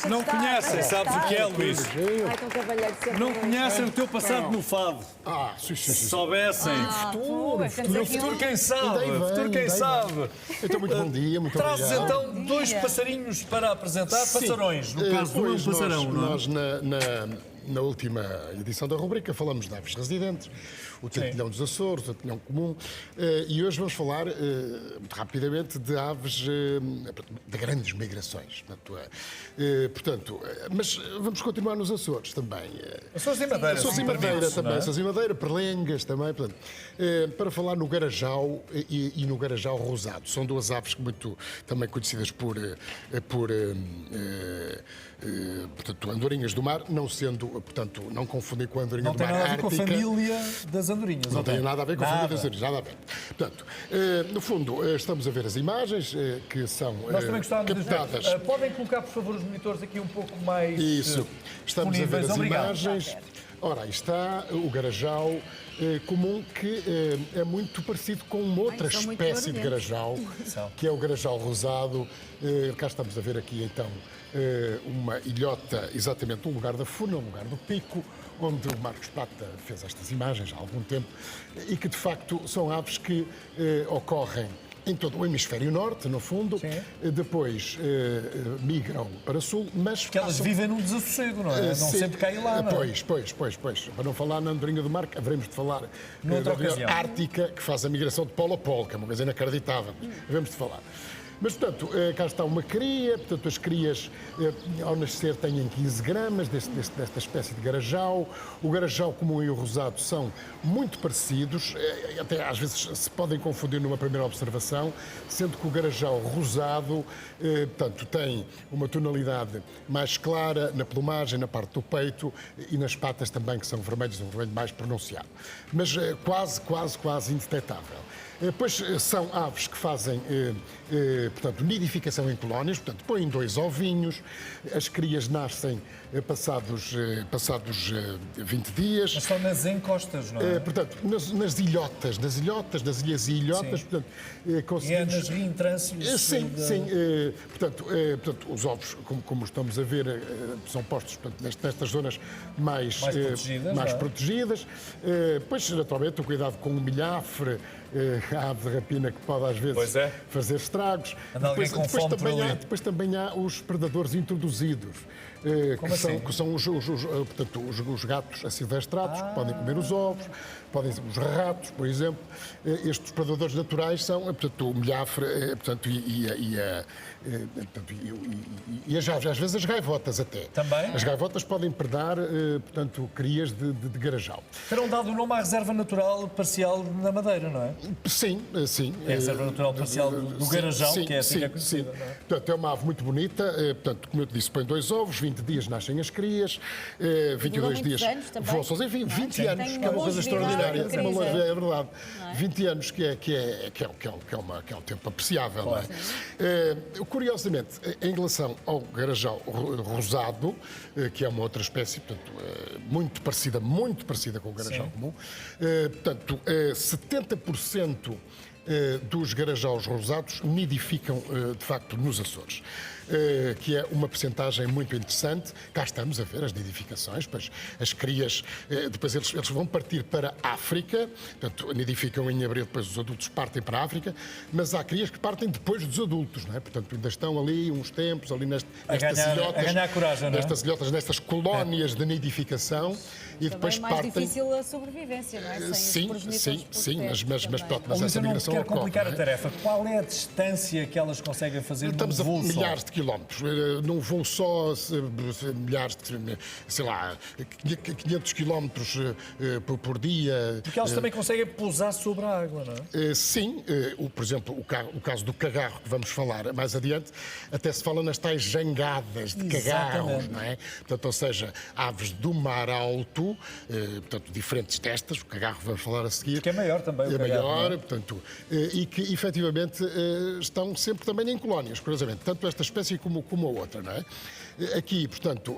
deixa Não de estar, conhecem, deixa de sabes o estar. que é, Luís? Ai, com cavalheiro sempre Não Luís. conhecem o teu passado no fado. Sim. Se soubessem. Futuro, No futuro, quem sabe? Futuro, quem sabe? Então, muito bom dia, muito Trazes obrigado. então dois passarinhos para apresentar, Sim. passarões. No caso do é um Pois, passarão, não é? nós na última edição da rubrica falamos de aves residentes, o tentilhão dos Açores, o tentilhão comum, e hoje vamos falar, muito rapidamente, de aves de grandes migrações. Mas vamos continuar nos Açores também. Açores e Madeira. Açores e se Madeira permites, também, não é? Açores e Madeira, Perlengas também, portanto, para falar no garajau e no garajau rosado. São duas aves muito também conhecidas portanto, andorinhas do mar, não sendo, portanto, não confundir com a andorinha Não do tem mar nada a ver com a ártica. família das andorinhas. Não ou tem nada a ver com a família das Nada. andorinhas, nada a ver. Portanto, no fundo, estamos a ver as imagens que são Nós também gostávamos captadas. de... Podem colocar, por favor, os monitores aqui um pouco mais Isso. Estamos a ver disponíveis. as Obrigado. imagens. Ora, aí está o garajau comum, que é muito parecido com uma outra são muito espécie de barulhentos. garajau, que é o garajau rosado. Cá estamos a ver aqui, então, uma ilhota, exatamente no lugar da funa, no lugar do pico, onde o Marcos Prata fez estas imagens há algum tempo, e que, de facto, são aves que ocorrem em todo o hemisfério norte, no fundo, depois migram para sul, mas... Que elas vivem num desassossego, não é? Não sim, sempre caem lá, não é? Pois. Para não falar na andorinha do mar, haveremos de falar Noutra da andorinha ocasião. ártica, que faz a migração de polo a polo, que é uma coisa inacreditável. Haveremos de falar. Mas, portanto, cá está uma cria, portanto, as crias, ao nascer, têm 15 gramas desta espécie de garajau. O garajau comum e o rosado são muito parecidos, até às vezes se podem confundir numa primeira observação, sendo que o garajau rosado, portanto, tem uma tonalidade mais clara na plumagem, na parte do peito e nas patas também, que são vermelhos, um vermelho mais pronunciado. Mas quase indetectável. Pois são aves que fazem, portanto, nidificação em colónias, portanto, põem 2 ovinhos, as crias nascem passados 20 dias. Mas são nas encostas, não é? Portanto, nas ilhotas, nas ilhas e ilhotas, Sim. portanto, E é conseguimos... nas reentrâncias. Sim. Portanto, os ovos, como estamos a ver, são postos portanto, nestas zonas mais protegidas, mais não é? protegidas. Pois, naturalmente, o cuidado com o milhafre, a ave de rapina que pode às vezes Pois é. fazer estragos. Anda alguém com fome por ali. Depois também há os predadores introduzidos, assim? que são os gatos asilvestrados, que podem comer os ovos, podem ser os ratos, por exemplo. Estes predadores naturais são, portanto, o milhafre, portanto, e as aves, às vezes as gaivotas até. Também? As gaivotas podem predar, portanto, crias de garajau. Terão dado o nome à Reserva Natural Parcial na Madeira, não é? Sim. É a Reserva Natural Parcial do Garajau, que é assim que é conhecida, não é? Portanto, é uma ave muito bonita. Portanto, como eu te disse, põe 2 ovos, 20 dias nascem as crias, 22 muitos dias anos também. voam sozinhos. Enfim, 20 anos, Tem que é uma uma coisa longevidade extraordinária. É incrível. verdade. 20 anos, que é um tempo apreciável. Não é? Curiosamente, em relação ao garajau rosado, que é uma outra espécie, portanto, muito parecida com o garajau comum, portanto, 70% dos garajaus rosados nidificam, de facto, nos Açores. Que é uma percentagem muito interessante. Cá estamos a ver as nidificações, pois as crias, depois eles vão partir para a África, portanto, nidificam em abril, depois os adultos partem para a África, mas há crias que partem depois dos adultos, não é? Portanto, ainda estão ali uns tempos, ali nestas ilhotas, a ganhar coragem, não é? nestas ilhotas, nestas colónias de nidificação, e depois Também é mais partem... difícil a sobrevivência, não é? Sem as progenições por sim, perto mas também. pronto, Mas essa eu não migração quero ocorre, complicar não a é? tarefa. Qual é a distância que elas conseguem fazer Estamos num a voo só? milhares de quilómetros, não vão só milhares de, sei lá, 500 quilómetros por dia. Porque elas também conseguem pousar sobre a água, não é? Sim, por exemplo, o caso do cagarro, que vamos falar mais adiante, até se fala nas tais jangadas de cagarros, Exatamente. não é? Portanto, ou seja, aves do mar alto, portanto, diferentes destas, o cagarro vamos falar a seguir. Que é maior também, o É cagarro, maior, não é? portanto, e que efetivamente estão sempre também em colónias, curiosamente. Tanto esta espécie espécie como a outra, não é? Aqui, portanto,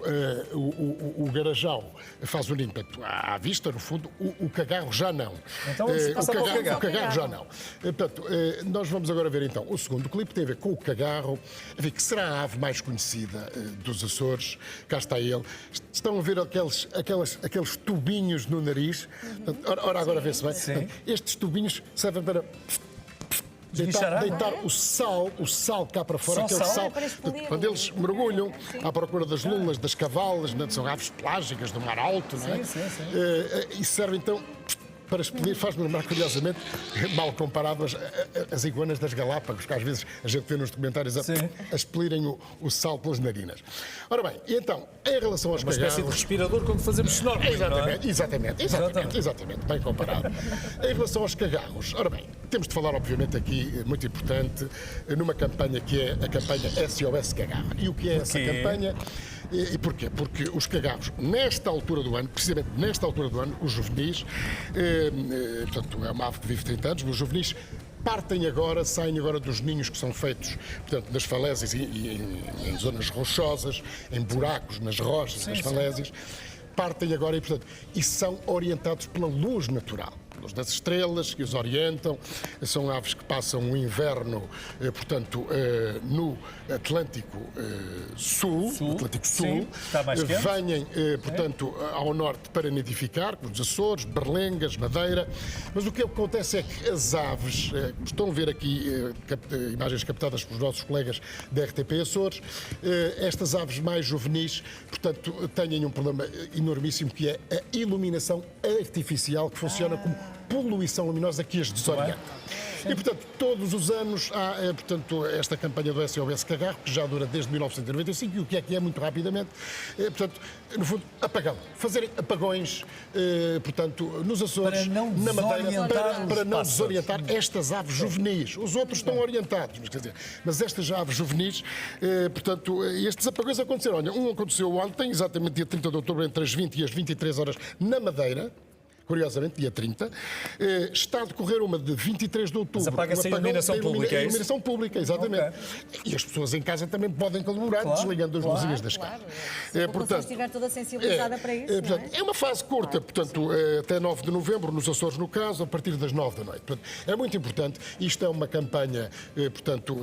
o garajal faz o ninho à vista, no fundo, o cagarro já não. Então vamos passar para o cagarro já não. Portanto, nós vamos agora ver então o segundo clipe, tem a ver com o cagarro, a ver que será a ave mais conhecida dos Açores. Cá está ele. Estão a ver aqueles tubinhos no nariz. Ora agora vê-se bem. Sim. Estes tubinhos servem para deitar o sal cá para fora. Só aquele sal? Quando eles mergulham à procura das lulas, das cavalas, são aves pelágicas do mar alto, não é? Sim. E serve então para expelir, faz-me lembrar curiosamente, mal comparado as iguanas das Galápagos, que às vezes a gente vê nos documentários a expelirem o sal pelas narinas. Ora bem, e então, em relação aos cagarros... Uma espécie de respirador quando fazemos snorkeling, exatamente, bem comparado. Em relação aos cagarros, ora bem, temos de falar, obviamente, aqui, muito importante, numa campanha que é a campanha SOS Cagarro. E o que é essa campanha? E porquê? Porque os cagarros, nesta altura do ano, precisamente nesta altura do ano, os juvenis, portanto, é uma ave que vive 30 anos, os juvenis saem agora dos ninhos que são feitos, portanto, nas falésias e em zonas rochosas, em buracos, nas rochas, nas falésias, partem agora e são orientados pela luz natural. Luz das estrelas que os orientam, são aves que passam o inverno, portanto, no Atlântico Sul, sim, está mais quente. Venham, portanto, ao norte para nidificar, como os Açores, Berlengas, Madeira, mas o que acontece é que as aves, estão a ver aqui imagens captadas pelos nossos colegas da RTP Açores, estas aves mais juvenis, portanto, têm um problema enormíssimo que é a iluminação artificial que funciona como poluição luminosa que as desorienta. E, portanto, todos os anos há, portanto, esta campanha do SOS Cagarro, que já dura desde 1995, e o que é muito rapidamente, portanto, no fundo, apagão. Fazerem apagões, portanto, nos Açores, na Madeira, para não desorientar estas aves juvenis. Os outros estão orientados, mas estas aves juvenis, portanto, estes apagões aconteceram. Olha, um aconteceu ontem, exatamente dia 30 de outubro, entre as 20 e as 23 horas, na Madeira. Curiosamente, dia 30, está a decorrer uma de 23 de outubro. Mas apaga-se a iluminação pública, é isso? Iluminação pública, exatamente. Okay. E as pessoas em casa também podem colaborar, desligando as luzinhas das casas. Se a população estiver toda sensibilizada para isso, é uma fase curta, portanto, até 9 de novembro, nos Açores, no caso, a partir das 9 da noite. Portanto, é muito importante. Isto é uma campanha, portanto,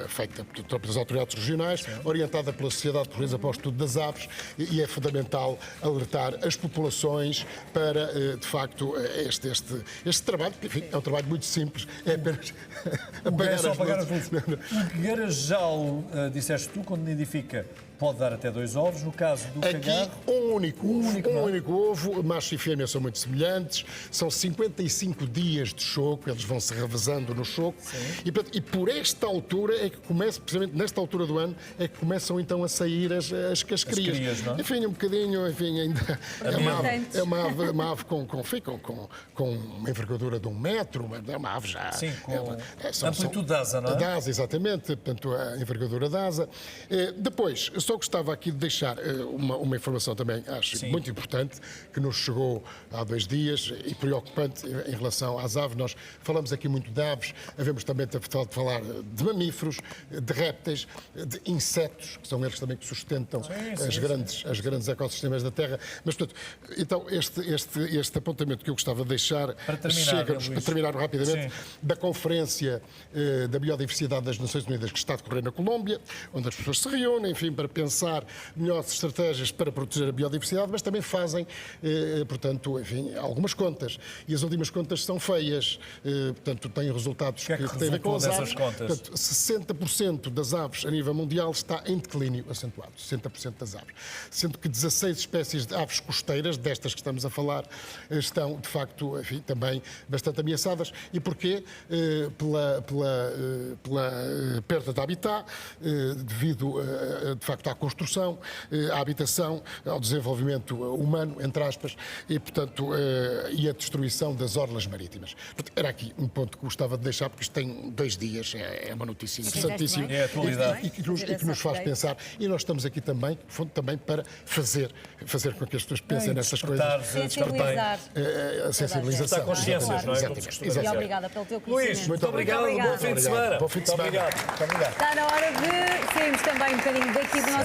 feita pelas autoridades regionais, orientada pela Sociedade Portuguesa para o Estudo das Aves, e é fundamental alertar as populações para, de facto, este trabalho, que, enfim, é um trabalho muito simples, é apenas apagar as luzes. O garajal, disseste tu, quando nidifica, pode dar até 2 ovos. No caso do cagarro... Um único ovo. Macho e fêmea são muito semelhantes. São 55 dias de choco. Eles vão se revezando no choco. E por esta altura é que começa, precisamente nesta altura do ano, é que começam então a sair as crias. Não é? Enfim, um bocadinho, ainda é uma ave com uma envergadura de 1 metro. É uma ave já... Sim, com amplitude de asa, não é? Da asa, exatamente. Portanto, a envergadura da asa. Depois, só gostava aqui de deixar uma informação também, acho muito importante, que nos chegou há 2 dias e preocupante em relação às aves. Nós falamos aqui muito de aves, havemos também de falar de mamíferos, de répteis, de insetos, que são eles também que sustentam as grandes ecossistemas da Terra. Mas, portanto, então, este apontamento que eu gostava de deixar chega-nos, para terminar rapidamente, da Conferência da Biodiversidade das Nações Unidas que está a decorrer na Colômbia, onde as pessoas se reúnem, enfim, para pensar melhores estratégias para proteger a biodiversidade, mas também fazem, portanto, enfim, algumas contas. E as últimas contas são feias, portanto, têm resultados que têm a ver com as aves. Portanto, 60% das aves a nível mundial está em declínio acentuado, 60% das aves. Sendo que 16 espécies de aves costeiras, destas que estamos a falar, estão, de facto, enfim, também bastante ameaçadas. E porquê? Pela perda de habitat, devido, de facto, à construção, à habitação, ao desenvolvimento humano, entre aspas, e, portanto, e a destruição das orlas marítimas. Portanto, era aqui um ponto que gostava de deixar, porque isto tem 2 dias, é uma notícia interessantíssima. É a atualidade. E que nos faz pensar. E nós estamos aqui também, para fazer com que as pessoas pensem nessas coisas. sensibilizar. A sensibilização. Está consciências, não é? Exatamente. Como se costuma E dizer. obrigada pelo teu Luís, conhecimento. muito obrigado. Bom fim de semana. Bom fim de semana. Muito obrigado. Está na hora de sairmos também um bocadinho daqui do nosso